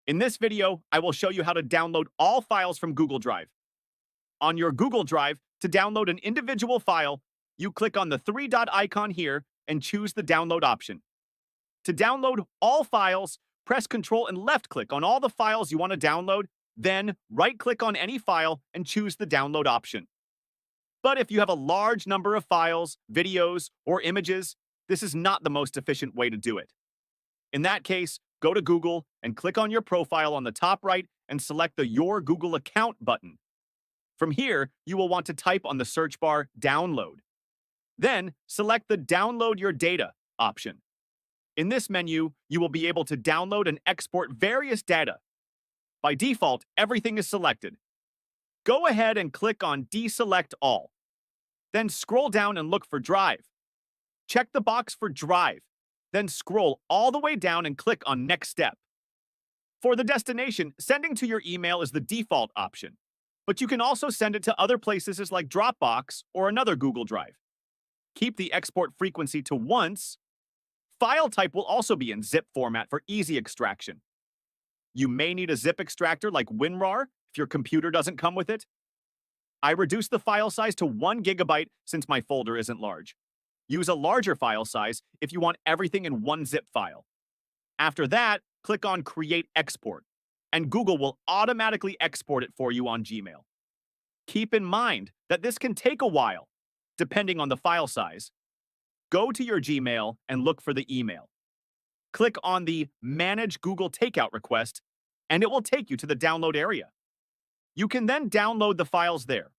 In this video, I will show you how to download all files from Google Drive. On your Google Drive, to download an individual file, you click on the three-dot icon here and choose the download option. To download all files, press Ctrl and left-click on all the files you want to download, then right-click on any file and choose the download option. But if you have a large number of files, videos, or images, this is not the most efficient way to do it. In that case, go to Google and click on your profile on the top right and select the Your Google Account button. From here, you will want to type on the search bar Download. Then, select the Download Your Data option. In this menu, you will be able to download and export various data. By default, everything is selected. Go ahead and click on Deselect All. Then scroll down and look for Drive. Check the box for Drive. Then scroll all the way down and click on Next Step. For the destination, sending to your email is the default option, but you can also send it to other places like Dropbox or another Google Drive. Keep the export frequency to once. File type will also be in zip format for easy extraction. You may need a zip extractor like WinRAR if your computer doesn't come with it. I reduced the file size to 1 GB since my folder isn't large. Use a larger file size if you want everything in one zip file. After that, click on Create Export, and Google will automatically export it for you on Gmail. Keep in mind that this can take a while, depending on the file size. Go to your Gmail and look for the email. Click on the Manage Google Takeout Request, and it will take you to the download area. You can then download the files there.